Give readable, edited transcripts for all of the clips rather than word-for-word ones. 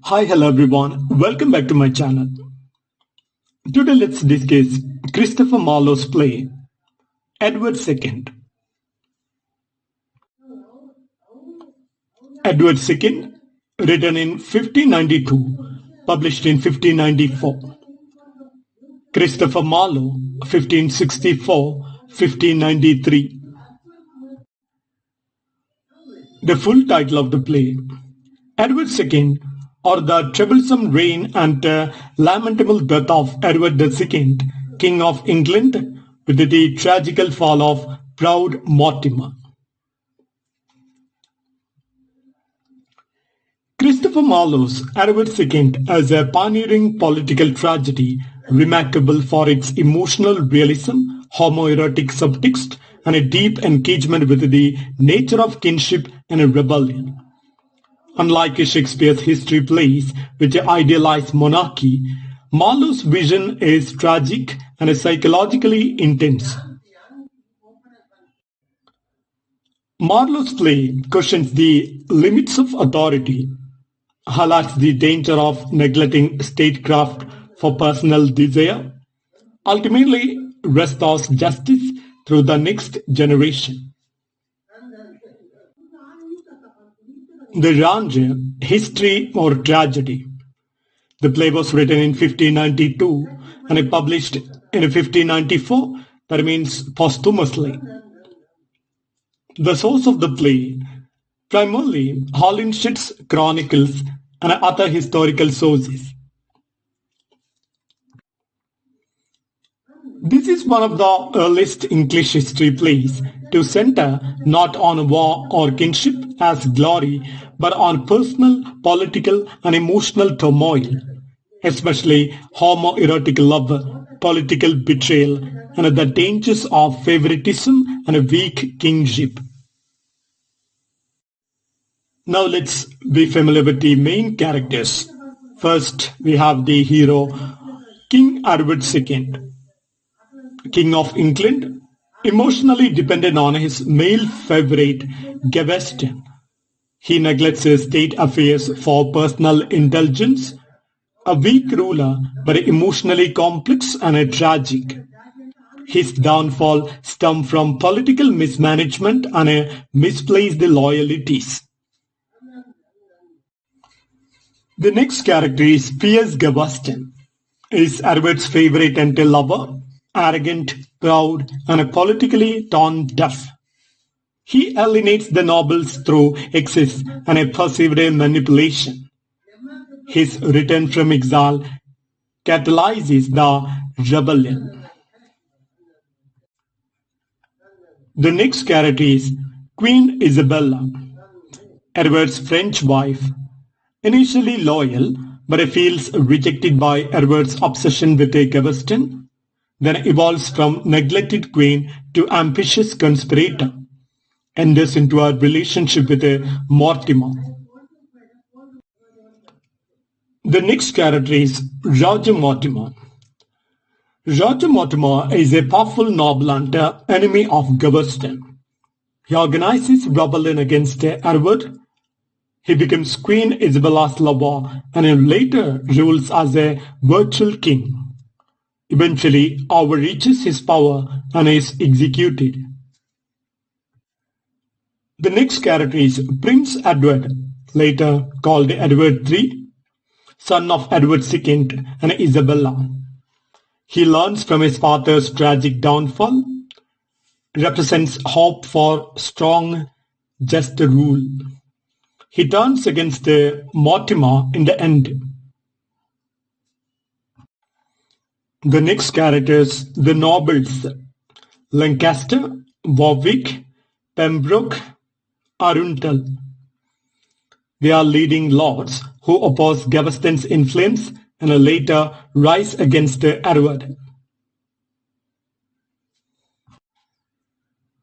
Hi, hello everyone. Welcome back to my channel. Today let's discuss Christopher Marlowe's play Edward II. Edward II, written in 1592, published in 1594. Christopher Marlowe, 1564-1593. The full title of the play, Edward II, or the troublesome reign and lamentable death of Edward II, King of England, with the tragical fall of proud Mortimer. Christopher Marlowe's Edward II is a pioneering political tragedy remarkable for its emotional realism, homoerotic subtext, and a deep engagement with the nature of kinship and rebellion. Unlike Shakespeare's history plays, which idealize monarchy, Marlowe's vision is tragic and psychologically intense. Marlowe's play questions the limits of authority, highlights the danger of neglecting statecraft for personal desire, ultimately restores justice through the next generation. The genre, history or tragedy. The play was written in 1592 and published in 1594, that means posthumously. The source of the play, primarily Holinshed's chronicles and other historical sources. This is one of the earliest English history plays to center not on war or kinship as glory, but on personal, political, and emotional turmoil, especially homoerotic love, political betrayal, and the dangers of favoritism and a weak kingship. Now let's be familiar with the main characters. First, we have the hero, King Edward II, King of England, emotionally dependent on his male favorite, Gaveston. He neglects his state affairs for personal indulgence, a weak ruler but emotionally complex and tragic. His downfall stems from political mismanagement and misplaced loyalties. The next character is Piers Gaveston. He is Edward's favorite and lover, arrogant, proud, and politically tone deaf. He alienates the nobles through excess and a perceived manipulation. His return from exile catalyzes the rebellion. The next character is Queen Isabella, Edward's French wife, initially loyal but feels rejected by Edward's obsession with a Gaveston, then evolves from neglected queen to ambitious conspirator, enters into a relationship with a Mortimer. The next character is Roger Mortimer. Roger Mortimer is a powerful noble and enemy of Gaveston. He organizes rebellion against Edward. He becomes Queen Isabella's lover and later rules as a virtual king. Eventually overreaches his power and is executed. The next character is Prince Edward, later called Edward III, son of Edward II and Isabella. He learns from his father's tragic downfall, represents hope for strong, just rule. He turns against Mortimer in the end. The next characters, the nobles, Lancaster, Warwick, Pembroke, Arundel. They are leading lords who oppose Gaveston's influence and later rise against Edward.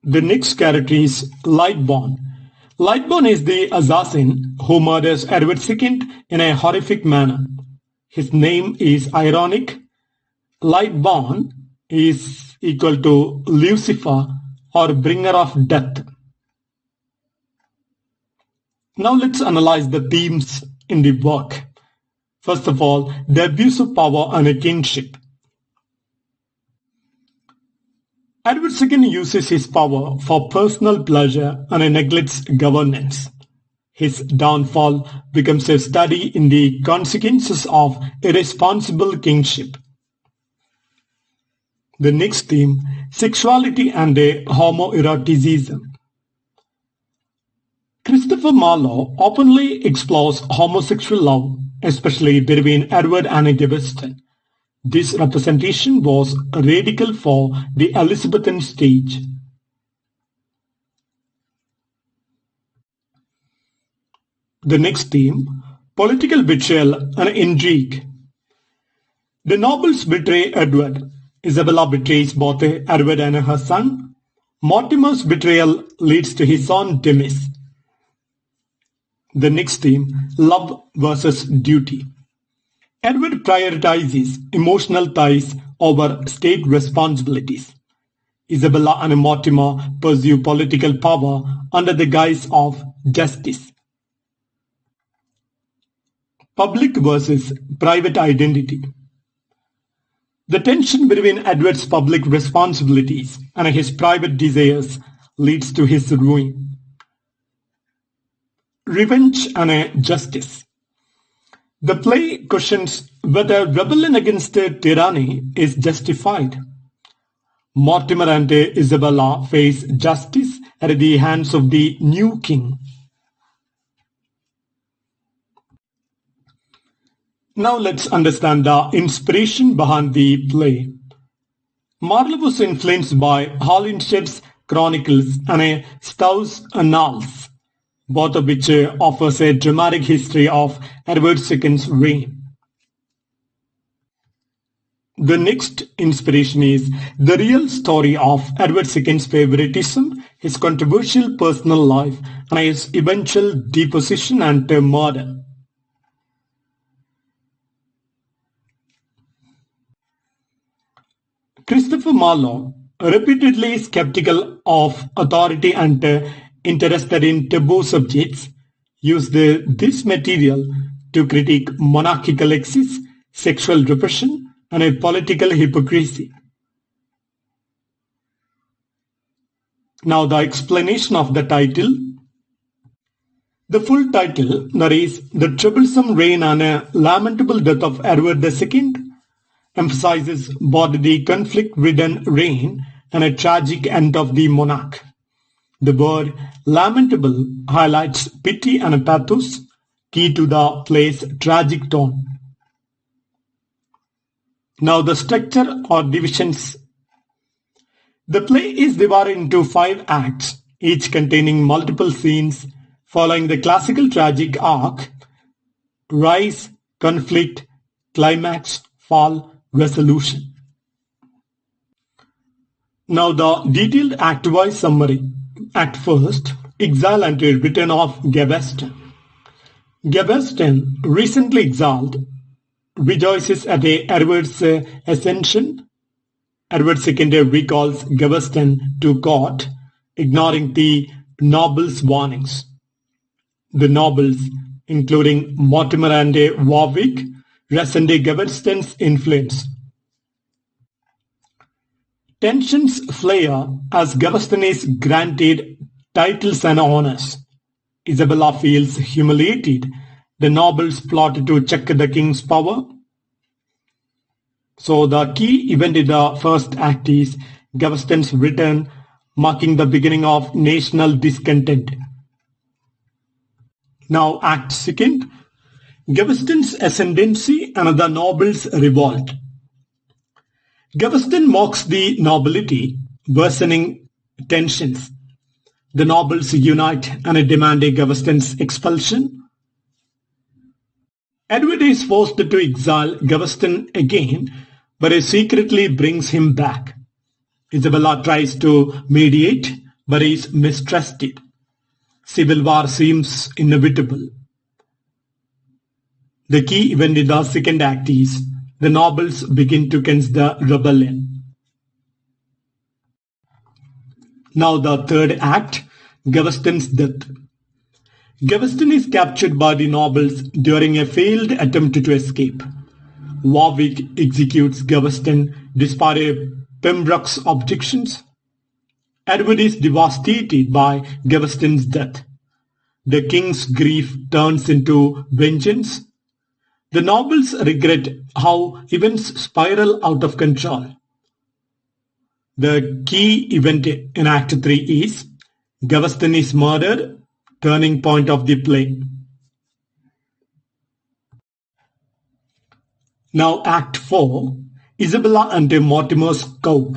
The next character is Lightborn. Lightborn is the assassin who murders Edward II in a horrific manner. His name is ironic. Lightborn is equal to Lucifer or bringer of death. Now let's analyze the themes in the work. First of all, the abuse of power and a kingship. Edward II uses his power for personal pleasure and neglects governance. His downfall becomes a study in the consequences of irresponsible kingship. The next theme, sexuality and homoeroticism. Christopher Marlowe openly explores homosexual love, especially between Edward and Gaveston. This representation was radical for the Elizabethan stage. The next theme, political betrayal and intrigue. The nobles betray Edward. Isabella betrays both Edward and her son. Mortimer's betrayal leads to his own demise. The next theme, love versus duty. Edward prioritizes emotional ties over state responsibilities. Isabella and Mortimer pursue political power under the guise of justice. Public versus private identity. The tension between Edward's public responsibilities and his private desires leads to his ruin. Revenge and justice. The play questions whether rebellion against tyranny is justified. Mortimer and Isabella face justice at the hands of the new king. Now let's understand the inspiration behind the play. Marlowe was influenced by Holinshed's Chronicles and Stow's Annals, both of which offers a dramatic history of Edward II's reign. The next inspiration is the real story of Edward II's favoritism, his controversial personal life, and his eventual deposition and murder. Christopher Marlowe, repeatedly skeptical of authority and interested in taboo subjects, used this material to critique monarchical excess, sexual repression, and political hypocrisy. Now the explanation of the title. The full title narrates the troublesome reign and lamentable death of Edward II, emphasizes both the conflict-ridden reign and a tragic end of the monarch. The word lamentable highlights pity and pathos, key to the play's tragic tone. Now the structure or divisions. The play is divided into 5 acts, each containing multiple scenes following the classical tragic arc: rise, conflict, climax, fall, resolution. Now the detailed act-wise summary. Act first, exile and return of Gaveston. Gaveston, recently exiled, rejoices at Edward's ascension. Edward II recalls Gaveston to court, ignoring the nobles' warnings. The nobles, including Mortimer and Warwick, resent Gaveston's influence. Tensions flare as Gaveston is granted titles and honors. Isabella feels humiliated. The nobles plot to check the king's power. So the key event in the first act is Gaveston's return, marking the beginning of national discontent. Now act second, Gaveston's ascendancy and the nobles' revolt. Gaveston mocks the nobility, worsening tensions. The nobles unite and demand Gaveston's expulsion. Edward is forced to exile Gaveston again, but he secretly brings him back. Isabella tries to mediate, but is mistrusted. Civil war seems inevitable. The key event in the second act is the nobles begin to consider rebellion. Now the third act, Gaveston's death. Gaveston is captured by the nobles during a failed attempt to escape. Warwick executes Gaveston despite Pembroke's objections. Edward is devastated by Gaveston's death. The king's grief turns into vengeance. The nobles regret how events spiral out of control. The key event in Act 3 is Gaveston is murdered, turning point of the play. Now Act 4, Isabella and Mortimer's Cope.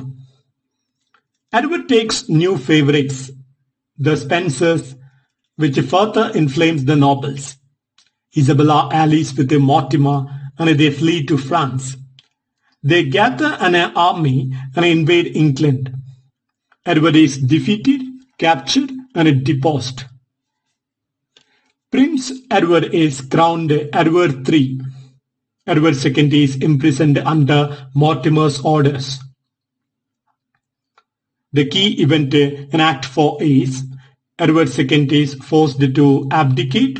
Edward takes new favourites, the Spencers, which further inflames the nobles. Isabella allies with Mortimer and they flee to France. They gather an army and invade England. Edward is defeated, captured and deposed. Prince Edward is crowned Edward III. Edward II is imprisoned under Mortimer's orders. The key event in Act 4 is Edward II is forced to abdicate,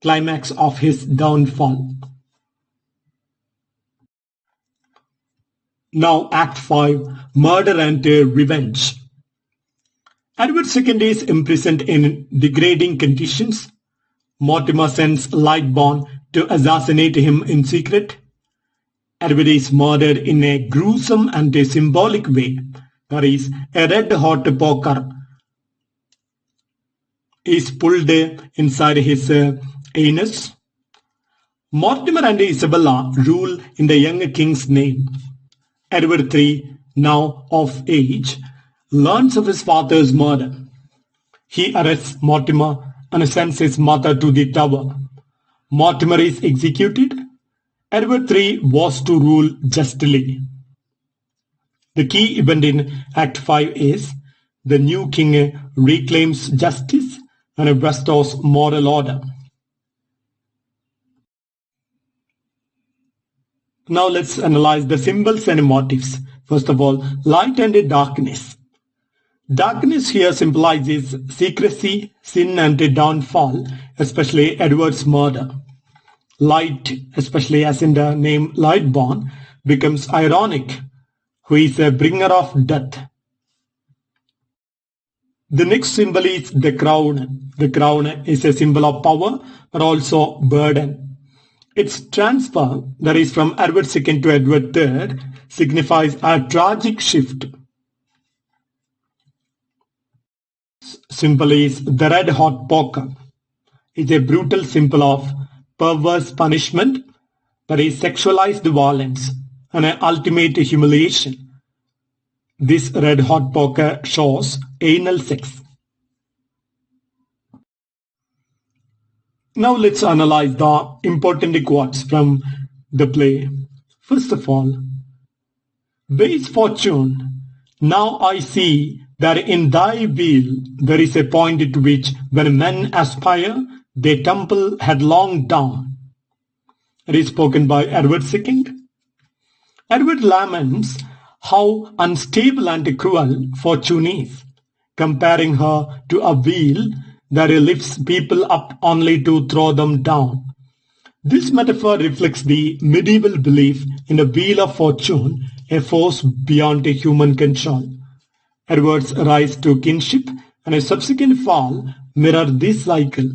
climax of his downfall. Now Act 5, Murder and Revenge. Edward II is imprisoned in degrading conditions. Mortimer sends Lightborn to assassinate him in secret. Edward is murdered in a gruesome and symbolic way. That is, a red-hot poker is pulled inside his anus. Mortimer and Isabella rule in the young king's name. Edward III, now of age, learns of his father's murder. He arrests Mortimer and sends his mother to the Tower. Mortimer is executed. Edward III was to rule justly. The key event in Act 5 is the new king reclaims justice and restores moral order. Now let's analyze the symbols and motifs. First of all, light and darkness. Darkness here symbolizes secrecy, sin and downfall, especially Edward's murder. Light, especially as in the name Lightborn, becomes ironic, who is a bringer of death. The next symbol is the crown. The crown is a symbol of power, but also burden. Its transfer, that is from Edward II to Edward III, signifies a tragic shift. Symbol is the red-hot poker. It's a brutal symbol of perverse punishment, that is sexualized violence, and an ultimate humiliation. This red-hot poker shows anal sex. Now let's analyze the important quotes from the play. First of all, base fortune, now I see that in thy wheel there is a point to which when men aspire, they tumble headlong down. It is spoken by Edward II. Edward laments how unstable and cruel fortune is, comparing her to a wheel that lifts people up only to throw them down. This metaphor reflects the medieval belief in a wheel of fortune, a force beyond human control. Edward's rise to kingship and a subsequent fall mirror this cycle.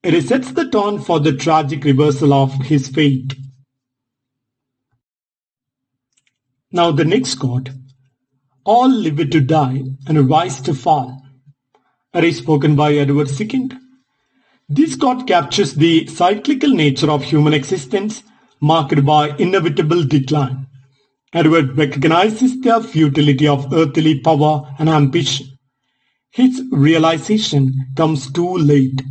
It sets the tone for the tragic reversal of his fate. Now the next quote, all live to die and rise to fall. It is spoken by Edward II. This quote captures the cyclical nature of human existence, marked by inevitable decline. Edward recognizes the futility of earthly power and ambition. His realization comes too late,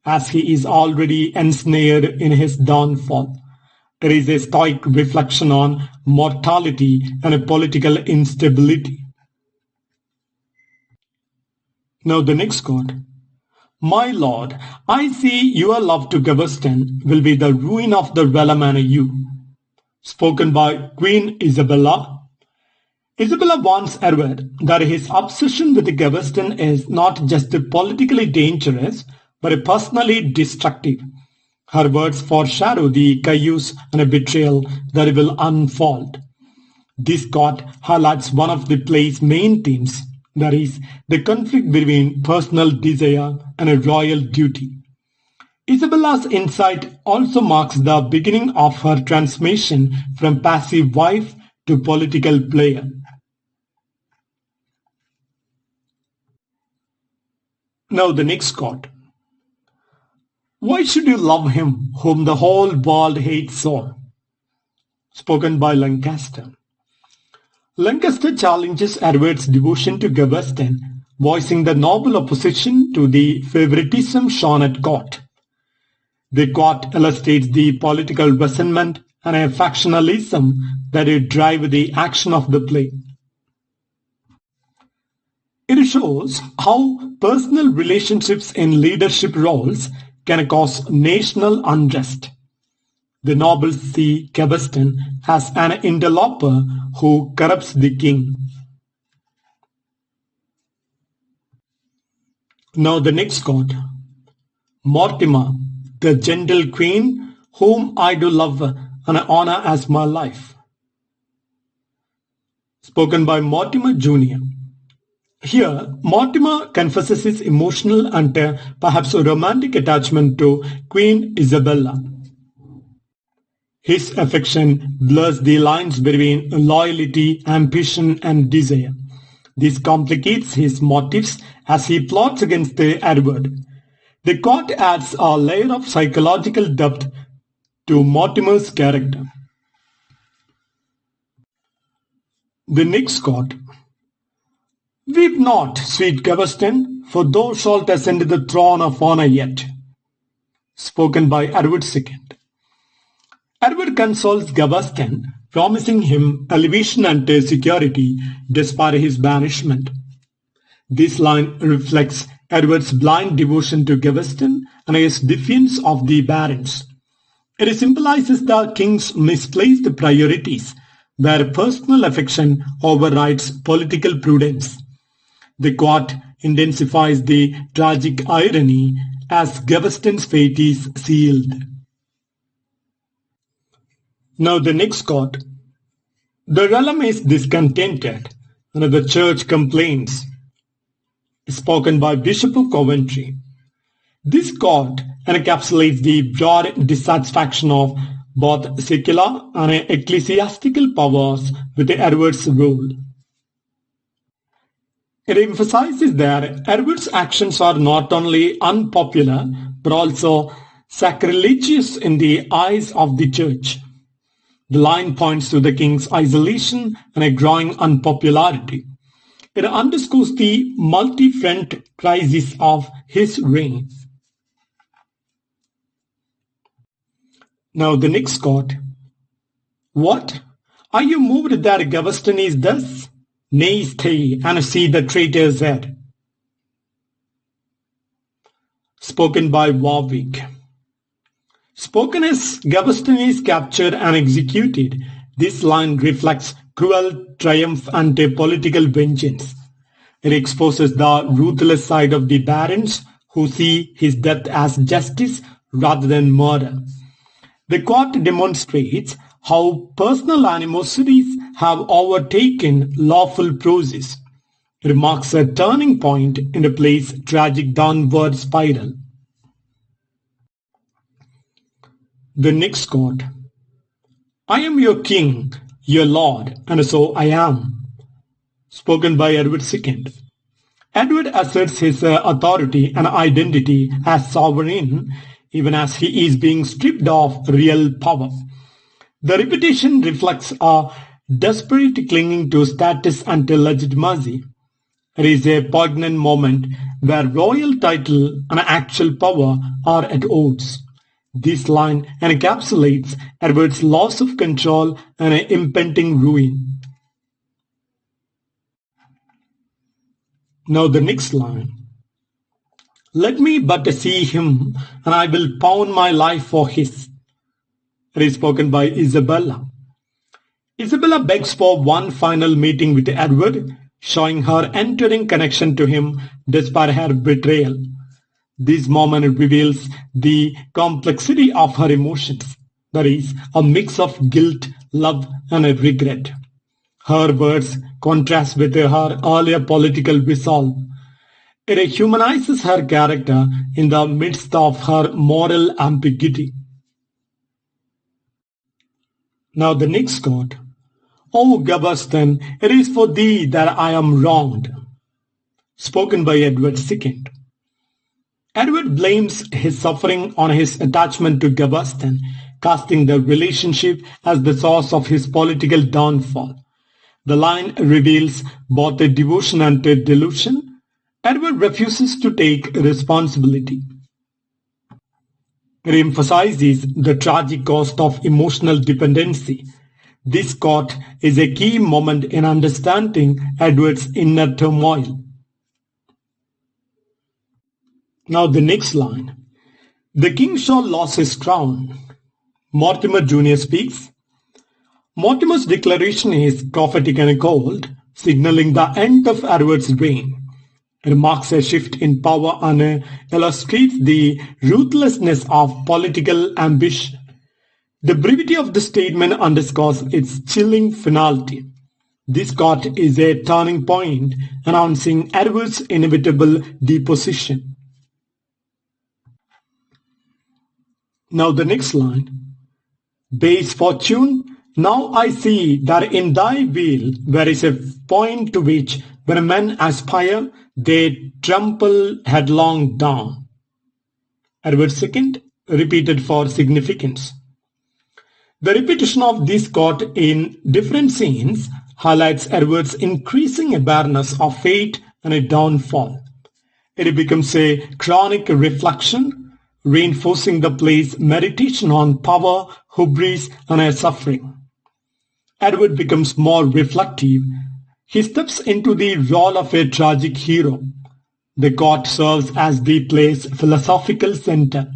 as he is already ensnared in his downfall. There is a stoic reflection on mortality and political instability. Now the next quote. My lord, I see your love to Gaveston will be the ruin of the realm and you. Spoken by Queen Isabella. Isabella warns Edward that his obsession with Gaveston is not just politically dangerous, but personally destructive. Her words foreshadow the chaos and a betrayal that will unfold. This court highlights one of the play's main themes, that is, the conflict between personal desire and a royal duty. Isabella's insight also marks the beginning of her transformation from passive wife to political player. Now the next quote. Why should you love him whom the whole world hates so? Spoken by Lancaster. Lancaster challenges Edward's devotion to Gaveston, voicing the noble opposition to the favoritism shown at court. The quote illustrates the political resentment and a factionalism that would drive the action of the play. It shows how personal relationships in leadership roles can cause national unrest. The nobles see Gaveston as an interloper who corrupts the king. Now the next quote. Mortimer, the gentle queen, whom I do love and honor as my life. Spoken by Mortimer Jr. Here, Mortimer confesses his emotional and perhaps romantic attachment to Queen Isabella. His affection blurs the lines between loyalty, ambition, and desire. This complicates his motives as he plots against Edward. The court adds a layer of psychological depth to Mortimer's character. The next quote. Weep not, sweet Gaveston, for thou shalt ascend the throne of honour yet. Spoken by Edward II. Edward consoles Gaveston, promising him elevation and security despite his banishment. This line reflects Edward's blind devotion to Gaveston and his defiance of the barons. It symbolizes the king's misplaced priorities, where personal affection overrides political prudence. The quote intensifies the tragic irony as Gaveston's fate is sealed. Now the next quote. The realm is discontented, and the church complains. Spoken by Bishop of Coventry. This quote encapsulates the broad dissatisfaction of both secular and ecclesiastical powers with Edward's rule. It emphasizes that Edward's actions are not only unpopular but also sacrilegious in the eyes of the church. The line points to the king's isolation and a growing unpopularity. It underscores the multi-front crisis of his reign. Now the next quote. What? Are you moved that Gaveston is thus? Nay, stay and see the traitor's head. Spoken by Warwick. Spoken as Gaveston is captured and executed, this line reflects cruel triumph and a political vengeance. It exposes the ruthless side of the barons who see his death as justice rather than murder. The quote demonstrates how personal animosities have overtaken lawful process. It marks a turning point in the play's tragic downward spiral. The next quote. I am your king, your lord, and so I am. Spoken by Edward II. Edward asserts his authority and identity as sovereign, even as he is being stripped of real power. The repetition reflects a desperate clinging to status and legitimacy. It is a poignant moment where royal title and actual power are at odds. This line encapsulates Edward's loss of control and impending ruin. Now the next line. Let me but see him, and I will pound my life for his. It is spoken by Isabella. Isabella begs for one final meeting with Edward, showing her enduring connection to him despite her betrayal. This moment reveals the complexity of her emotions, that is, a mix of guilt, love, and regret. Her words contrast with her earlier political resolve. It humanizes her character in the midst of her moral ambiguity. Now the next quote. O Gavastan, it is for thee that I am wronged. Spoken by Edward II. Edward blames his suffering on his attachment to Gavastan, casting the relationship as the source of his political downfall. The line reveals both a devotion and a delusion. Edward refuses to take responsibility. It emphasizes the tragic cost of emotional dependency. This quote is a key moment in understanding Edward's inner turmoil. Now the next line. The king shall lose his crown. Mortimer Jr. speaks. Mortimer's declaration is prophetic and cold, signaling the end of Edward's reign. It marks a shift in power and illustrates the ruthlessness of political ambition. The brevity of the statement underscores its chilling finality. This quote is a turning point announcing Edward's inevitable deposition. Now the next line. Base fortune, now I see that in thy will there is a point to which when men aspire, they trample headlong down. Edward II, repeated for significance. The repetition of this quote in different scenes highlights Edward's increasing awareness of fate and a downfall. It becomes a chronic reflection, reinforcing the play's meditation on power, hubris, and suffering. Edward becomes more reflective. He steps into the role of a tragic hero. The quote serves as the play's philosophical center.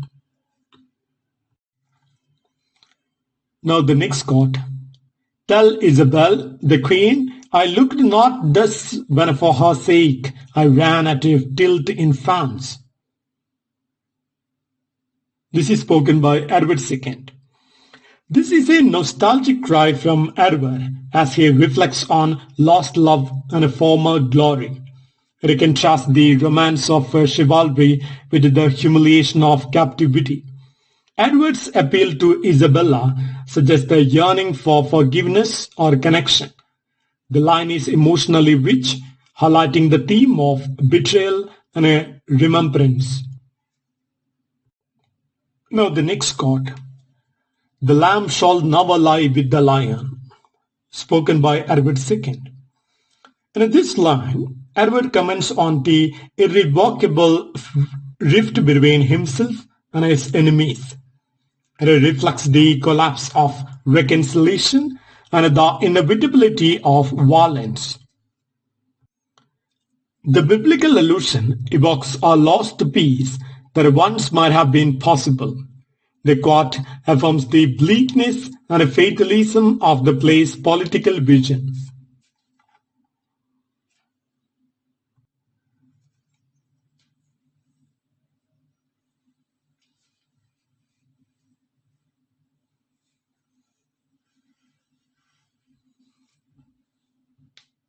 Now the next quote. Tell Isabel, the queen, I looked not thus when for her sake I ran at a tilt in France. This is spoken by Edward II. This is a nostalgic cry from Edward as he reflects on lost love and a former glory. It contrasts the romance of chivalry with the humiliation of captivity. Edward's appeal to Isabella suggests a yearning for forgiveness or connection. The line is emotionally rich, highlighting the theme of betrayal and a remembrance. Now the next quote. The lamb shall never lie with the lion. Spoken by Edward II. And in this line, Edward comments on the irrevocable rift between himself and his enemies. It reflects the collapse of reconciliation and the inevitability of violence. The biblical allusion evokes a lost peace that once might have been possible. The quote affirms the bleakness and fatalism of the play's political vision.